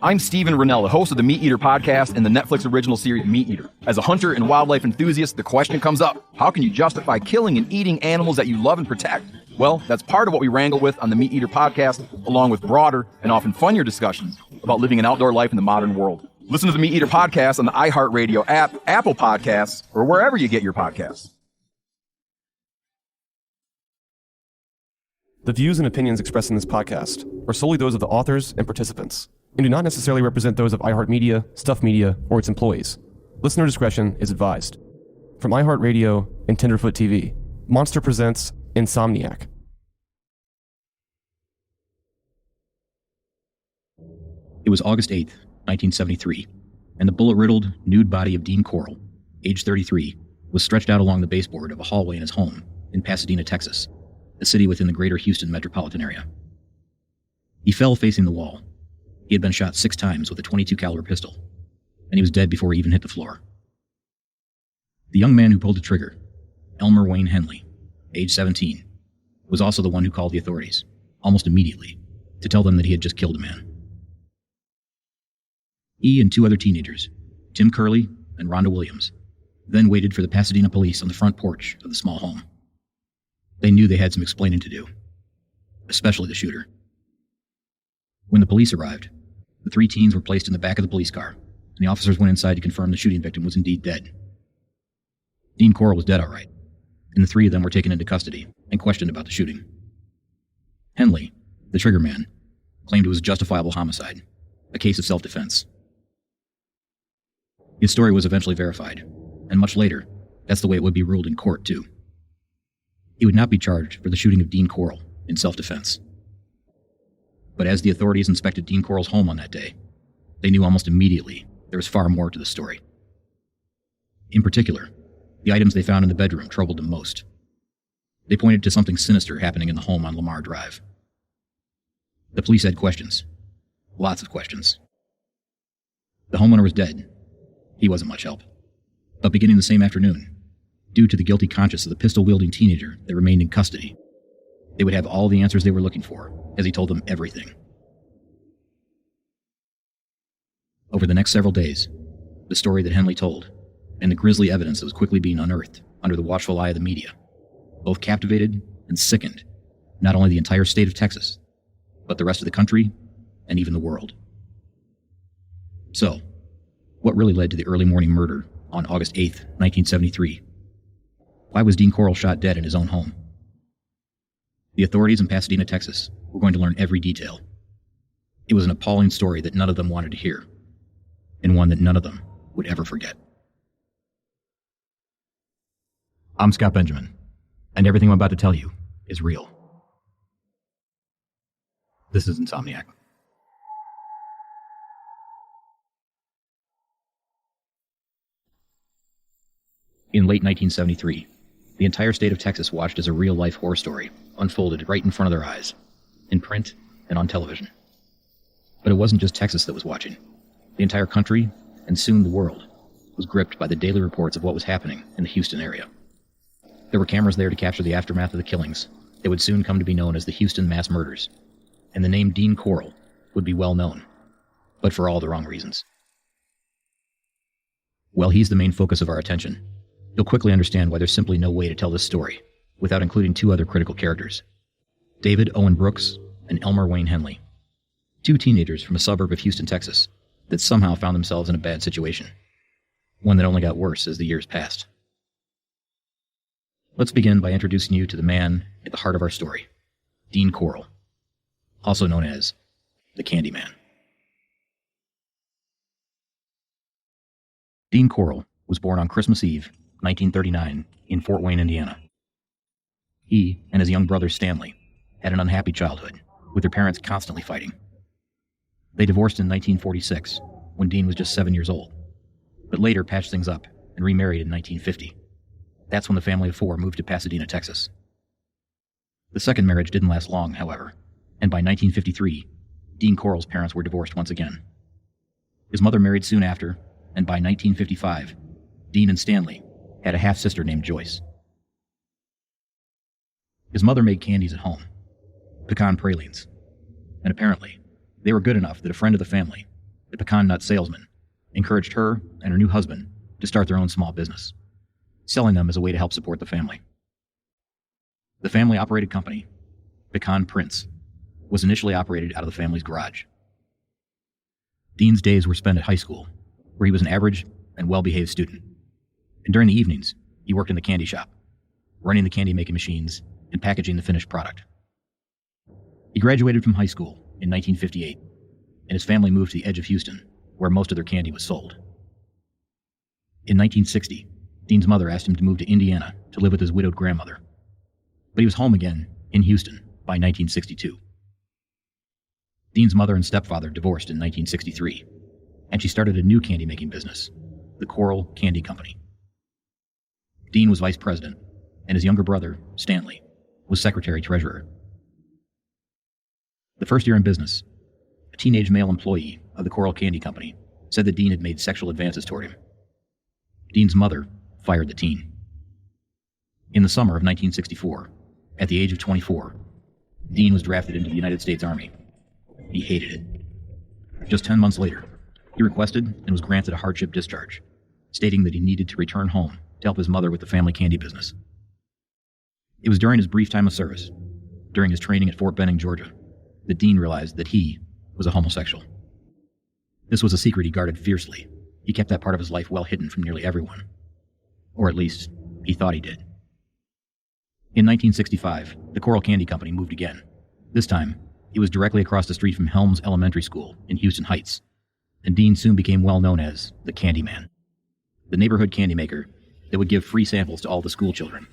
I'm Steven Rennell, the host of the Meat Eater podcast and the Netflix original series Meat Eater. As a hunter and wildlife enthusiast, the question comes up, how can you justify killing and eating animals that you love and protect? Well, that's part of what we wrangle with on the Meat Eater podcast, along with broader and often funnier discussions about living an outdoor life in the modern world. Listen to the Meat Eater podcast on the iHeartRadio app, Apple Podcasts, or wherever you get your podcasts. The views and opinions expressed in this podcast are solely those of the authors and participants, and do not necessarily represent those of iHeartMedia, Stuff Media, or its employees. Listener discretion is advised. From iHeartRadio and Tenderfoot TV, Monster presents Insomniac. It was August 8th, 1973, and the bullet-riddled, nude body of Dean Corll, age 33, was stretched out along the baseboard of a hallway in his home in Pasadena, Texas, a city within the greater Houston metropolitan area. He fell facing the wall. He had been shot 6 times with a .22 caliber pistol, and he was dead before he even hit the floor. The young man who pulled the trigger, Elmer Wayne Henley, age 17, was also the one who called the authorities, almost immediately, to tell them that he had just killed a man. He and 2 other teenagers, Tim Curley and Rhonda Williams, then waited for the Pasadena police on the front porch of the small home. They knew they had some explaining to do, especially the shooter. When the police arrived, the 3 teens were placed in the back of the police car, and the officers went inside to confirm the shooting victim was indeed dead. Dean Corll was dead all right, and the 3 of them were taken into custody and questioned about the shooting. Henley, the trigger man, claimed it was a justifiable homicide, a case of self-defense. His story was eventually verified, and much later, that's the way it would be ruled in court, too. He would not be charged for the shooting of Dean Corll in self-defense. But as the authorities inspected Dean Corll's home on that day, they knew almost immediately there was far more to the story. In particular, the items they found in the bedroom troubled them most. They pointed to something sinister happening in the home on Lamar Drive. The police had questions. Lots of questions. The homeowner was dead. He wasn't much help. But beginning the same afternoon, due to the guilty conscience of the pistol-wielding teenager that remained in custody, they would have all the answers they were looking for, as he told them everything. Over the next several days, the story that Henley told, and the grisly evidence that was quickly being unearthed under the watchful eye of the media, both captivated and sickened not only the entire state of Texas, but the rest of the country and even the world. So, what really led to the early morning murder on August 8th, 1973? Why was Dean Corll shot dead in his own home? The authorities in Pasadena, Texas, were going to learn every detail. It was an appalling story that none of them wanted to hear, and one that none of them would ever forget. I'm Scott Benjamin, and everything I'm about to tell you is real. This is Insomniac. In late 1973, the entire state of Texas watched as a real-life horror story unfolded right in front of their eyes, in print and on television. But it wasn't just Texas that was watching. The entire country, and soon the world, was gripped by the daily reports of what was happening in the Houston area. There were cameras there to capture the aftermath of the killings that would soon come to be known as the Houston mass murders, and the name Dean Corll would be well known, but for all the wrong reasons. Well, he's the main focus of our attention. You'll quickly understand why there's simply no way to tell this story without including 2 other critical characters, David Owen Brooks and Elmer Wayne Henley, 2 teenagers from a suburb of Houston, Texas, that somehow found themselves in a bad situation, one that only got worse as the years passed. Let's begin by introducing you to the man at the heart of our story, Dean Corll, also known as the Candyman. Dean Corll was born on Christmas Eve, 1939, in Fort Wayne, Indiana. He and his young brother Stanley had an unhappy childhood, with their parents constantly fighting. They divorced in 1946, when Dean was just 7 years old, but later patched things up and remarried in 1950. That's when the family of 4 moved to Pasadena, Texas. The second marriage didn't last long, however, and by 1953, Dean Corll's parents were divorced once again. His mother married soon after, and by 1955, Dean and Stanley had a half-sister named Joyce. His mother made candies at home, pecan pralines, and apparently, they were good enough that a friend of the family, the pecan nut salesman, encouraged her and her new husband to start their own small business, selling them as a way to help support the family. The family-operated company, Pecan Prince, was initially operated out of the family's garage. Dean's days were spent at high school, where he was an average and well-behaved student. And during the evenings, he worked in the candy shop, running the candy-making machines and packaging the finished product. He graduated from high school in 1958, and his family moved to the edge of Houston, where most of their candy was sold. In 1960, Dean's mother asked him to move to Indiana to live with his widowed grandmother, but he was home again in Houston by 1962. Dean's mother and stepfather divorced in 1963, and she started a new candy-making business, the Corll Candy Company. Dean was vice president, and his younger brother, Stanley, was secretary-treasurer. The first year in business, a teenage male employee of the Corll Candy Company said that Dean had made sexual advances toward him. Dean's mother fired the teen. In the summer of 1964, at the age of 24, Dean was drafted into the United States Army. He hated it. Just 10 months later, he requested and was granted a hardship discharge, stating that he needed to return home to help his mother with the family candy business. It was during his brief time of service, during his training at Fort Benning, Georgia, that Dean realized that he was a homosexual. This was a secret he guarded fiercely. He kept that part of his life well hidden from nearly everyone. Or at least, he thought he did. In 1965, the Corll Candy Company moved again. This time, it was directly across the street from Helms Elementary School in Houston Heights, and Dean soon became well known as the Candy Man, the neighborhood candy maker that would give free samples to all the school children,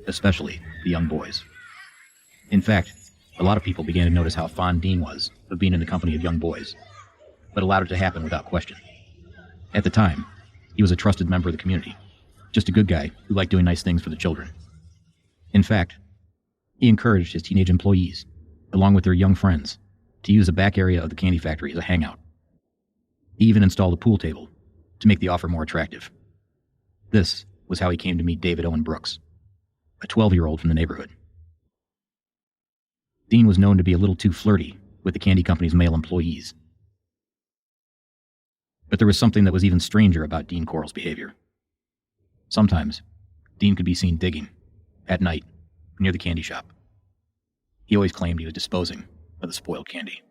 especially the young boys. In fact, a lot of people began to notice how fond Dean was of being in the company of young boys, but allowed it to happen without question. At the time, he was a trusted member of the community, just a good guy who liked doing nice things for the children. In fact, he encouraged his teenage employees, along with their young friends, to use the back area of the candy factory as a hangout. He even installed a pool table to make the offer more attractive. This was how he came to meet David Owen Brooks, a 12-year-old from the neighborhood. Dean was known to be a little too flirty with the candy company's male employees. But there was something that was even stranger about Dean Corll's behavior. Sometimes, Dean could be seen digging, at night, near the candy shop. He always claimed he was disposing of the spoiled candy.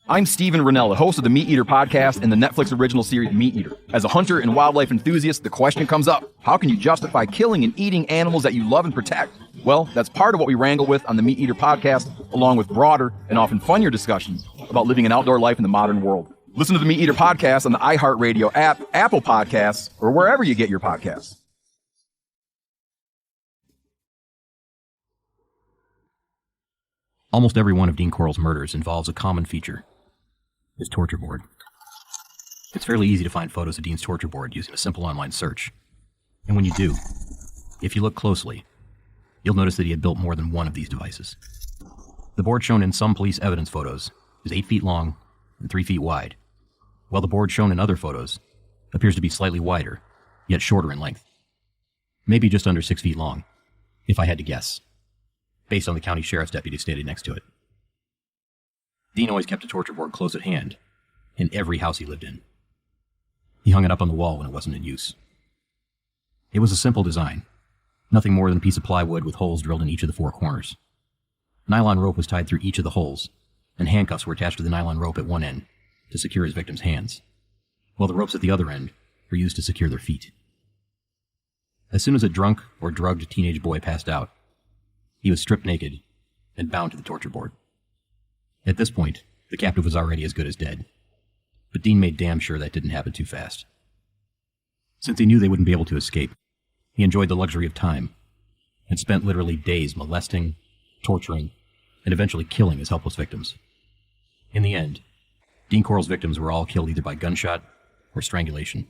I'm Steven Rennell, the host of the Meat Eater podcast and the Netflix original series Meat Eater. As a hunter and wildlife enthusiast, the question comes up, how can you justify killing and eating animals that you love and protect? Well, that's part of what we wrangle with on the Meat Eater podcast, along with broader and often funnier discussions about living an outdoor life in the modern world. Listen to the Meat Eater podcast on the iHeartRadio app, Apple Podcasts, or wherever you get your podcasts. Almost every one of Dean Corll's murders involves a common feature: his torture board. It's fairly easy to find photos of Dean's torture board using a simple online search. And when you do, if you look closely, you'll notice that he had built more than one of these devices. The board shown in some police evidence photos is 8 feet long and 3 feet wide, while the board shown in other photos appears to be slightly wider, yet shorter in length. Maybe just under 6 feet long, if I had to guess, based on the county sheriff's deputy standing next to it. Dean always kept a torture board close at hand, in every house he lived in. He hung it up on the wall when it wasn't in use. It was a simple design, nothing more than a piece of plywood with holes drilled in each of the 4 corners. Nylon rope was tied through each of the holes, and handcuffs were attached to the nylon rope at one end to secure his victim's hands, while the ropes at the other end were used to secure their feet. As soon as a drunk or drugged teenage boy passed out, he was stripped naked and bound to the torture board. At this point, the captive was already as good as dead, but Dean made damn sure that didn't happen too fast. Since he knew they wouldn't be able to escape, he enjoyed the luxury of time and spent literally days molesting, torturing, and eventually killing his helpless victims. In the end, Dean Corll's victims were all killed either by gunshot or strangulation.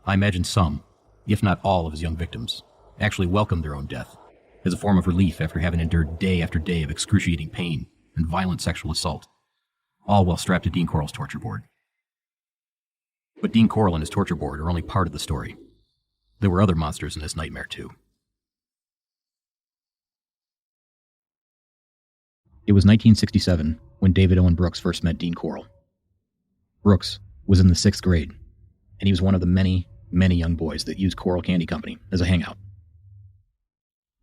I imagine some, if not all of his young victims, actually welcomed their own death as a form of relief after having endured day after day of excruciating pain and violent sexual assault, all while strapped to Dean Corll's torture board. But Dean Corll and his torture board are only part of the story. There were other monsters in this nightmare, too. It was 1967 when David Owen Brooks first met Dean Corll. Brooks was in the 6th grade, and he was one of the many, many young boys that used Corll Candy Company as a hangout.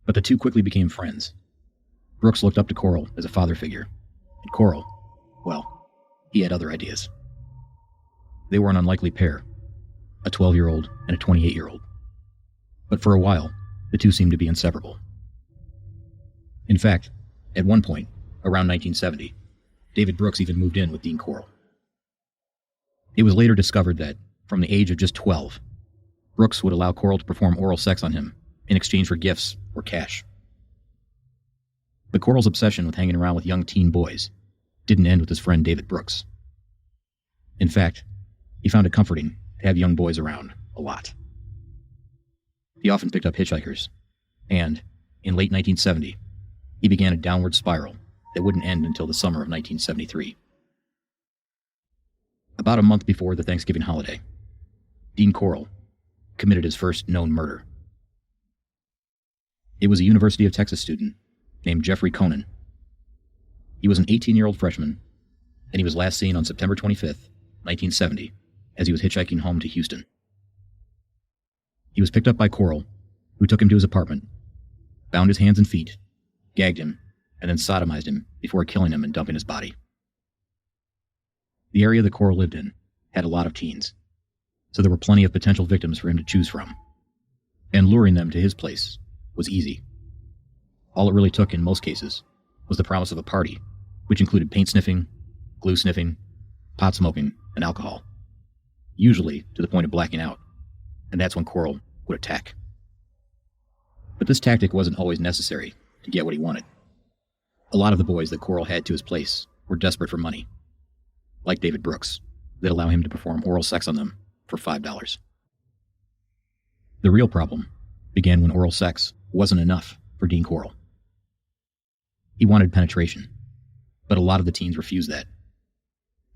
But the two quickly became friends. Brooks looked up to Corll as a father figure, and Corll, well, he had other ideas. They were an unlikely pair, a 12-year-old and a 28-year-old. But for a while, the two seemed to be inseparable. In fact, at one point, around 1970, David Brooks even moved in with Dean Corll. It was later discovered that, from the age of just 12, Brooks would allow Corll to perform oral sex on him in exchange for gifts or cash. But Corll's obsession with hanging around with young teen boys didn't end with his friend David Brooks. In fact, he found it comforting to have young boys around a lot. He often picked up hitchhikers, and, in late 1970, he began a downward spiral that wouldn't end until the summer of 1973. About a month before the Thanksgiving holiday, Dean Corll committed his first known murder. It was a University of Texas student named Jeffrey Conan. He was an 18-year-old freshman, and he was last seen on September 25th, 1970, as he was hitchhiking home to Houston. He was picked up by Corll, who took him to his apartment, bound his hands and feet, gagged him, and then sodomized him before killing him and dumping his body. The area that Corll lived in had a lot of teens, so there were plenty of potential victims for him to choose from, and luring them to his place was easy. All it really took in most cases was the promise of a party, which included paint sniffing, glue sniffing, pot smoking, and alcohol, usually to the point of blacking out, and that's when Corll would attack. But this tactic wasn't always necessary to get what he wanted. A lot of the boys that Corll had to his place were desperate for money, like David Brooks, that allow him to perform oral sex on them for $5. The real problem began when oral sex wasn't enough for Dean Corll. He wanted penetration, but a lot of the teens refused that,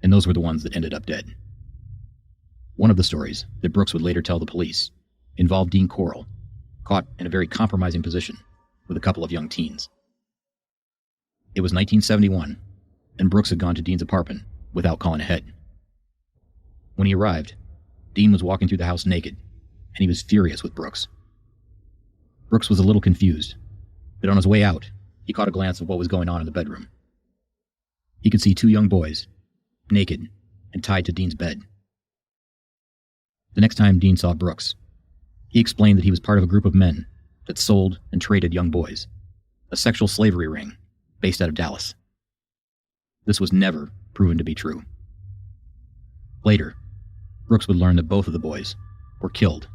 and those were the ones that ended up dead. One of the stories that Brooks would later tell the police involved Dean Corll, caught in a very compromising position with a couple of young teens. It was 1971, and Brooks had gone to Dean's apartment without calling ahead. When he arrived, Dean was walking through the house naked, and he was furious with Brooks. Brooks was a little confused, but on his way out, he caught a glance of what was going on in the bedroom. He could see two young boys, naked and tied to Dean's bed. The next time Dean saw Brooks, he explained that he was part of a group of men that sold and traded young boys, a sexual slavery ring based out of Dallas. This was never proven to be true. Later, Brooks would learn that both of the boys were killed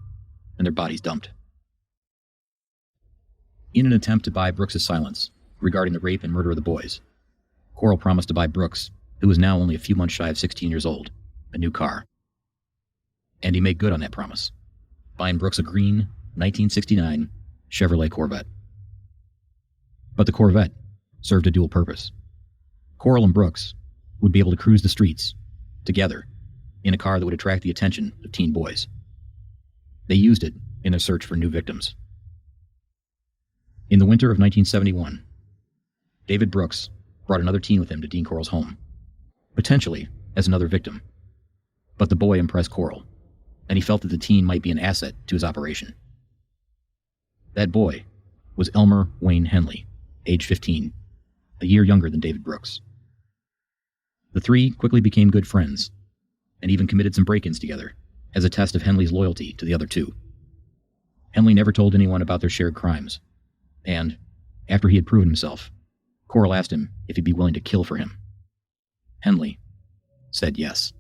and their bodies dumped. In an attempt to buy Brooks' silence regarding the rape and murder of the boys, Corll promised to buy Brooks, who was now only a few months shy of 16 years old, a new car. And he made good on that promise, buying Brooks a green 1969 Chevrolet Corvette. But the Corvette served a dual purpose. Corll and Brooks would be able to cruise the streets together in a car that would attract the attention of teen boys. They used it in their search for new victims. In the winter of 1971, David Brooks brought another teen with him to Dean Corll's home, potentially as another victim. But the boy impressed Corll, and he felt that the teen might be an asset to his operation. That boy was Elmer Wayne Henley, age 15, a year younger than David Brooks. The three quickly became good friends, and even committed some break-ins together as a test of Henley's loyalty to the other two. Henley never told anyone about their shared crimes, and, after he had proven himself, Corll asked him if he'd be willing to kill for him. Henley said yes.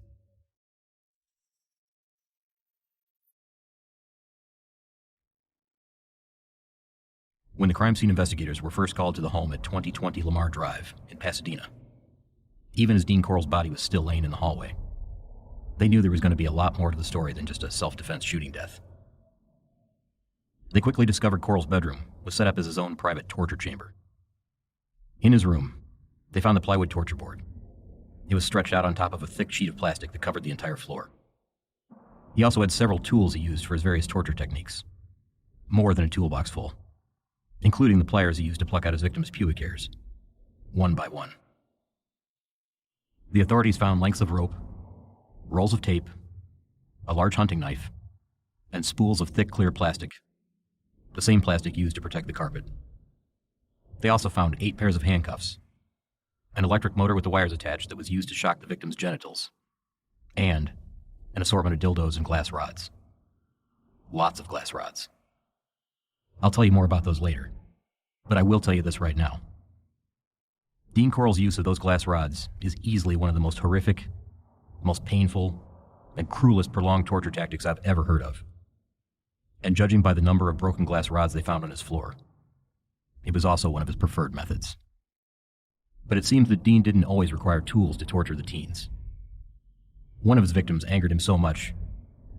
When the crime scene investigators were first called to the home at 2020 Lamar Drive in Pasadena, even as Dean Corll's body was still laying in the hallway, they knew there was going to be a lot more to the story than just a self-defense shooting death. They quickly discovered Corll's bedroom was set up as his own private torture chamber. In his room, they found the plywood torture board. It was stretched out on top of a thick sheet of plastic that covered the entire floor. He also had several tools he used for his various torture techniques. More than a toolbox full, including the pliers he used to pluck out his victims' pubic hairs, one by one. The authorities found lengths of rope, rolls of tape, a large hunting knife, and spools of thick, clear plastic, the same plastic used to protect the carpet. They also found 8 pairs of handcuffs, an electric motor with the wires attached that was used to shock the victim's genitals, and an assortment of dildos and glass rods. Lots of glass rods. I'll tell you more about those later, but I will tell you this right now. Dean Corll's use of those glass rods is easily one of the most horrific, most painful, and cruelest prolonged torture tactics I've ever heard of. And judging by the number of broken glass rods they found on his floor, it was also one of his preferred methods. But it seems that Dean didn't always require tools to torture the teens. One of his victims angered him so much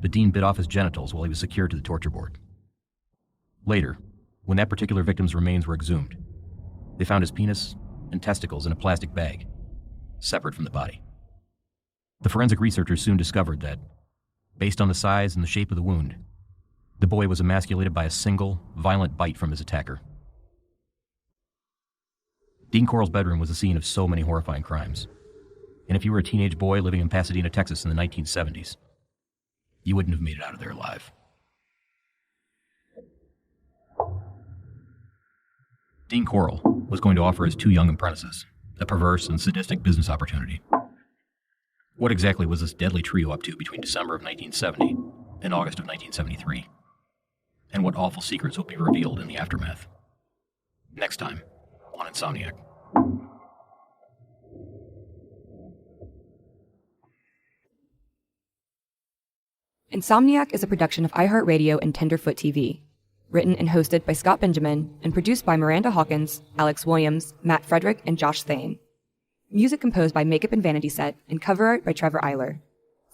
that Dean bit off his genitals while he was secured to the torture board. Later, when that particular victim's remains were exhumed, they found his penis and testicles in a plastic bag, separate from the body. The forensic researchers soon discovered that, based on the size and the shape of the wound, the boy was emasculated by a single, violent bite from his attacker. Dean Corll's bedroom was the scene of so many horrifying crimes, and if you were a teenage boy living in Pasadena, Texas in the 1970s, you wouldn't have made it out of there alive. Dean Corll was going to offer his 2 young apprentices a perverse and sadistic business opportunity. What exactly was this deadly trio up to between December of 1970 and August of 1973? And what awful secrets will be revealed in the aftermath? Next time on Insomniac. Insomniac is a production of iHeartRadio and Tenderfoot TV. Written and hosted by Scott Benjamin and produced by Miranda Hawkins, Alex Williams, Matt Frederick, and Josh Thane. Music composed by Makeup and Vanity Set and cover art by Trevor Eiler.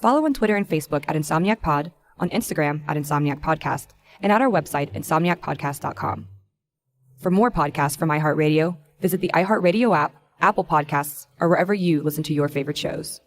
Follow on Twitter and Facebook at Insomniac Pod, on Instagram at Insomniac Podcast, and at our website, insomniacpodcast.com. For more podcasts from iHeartRadio, visit the iHeartRadio app, Apple Podcasts, or wherever you listen to your favorite shows.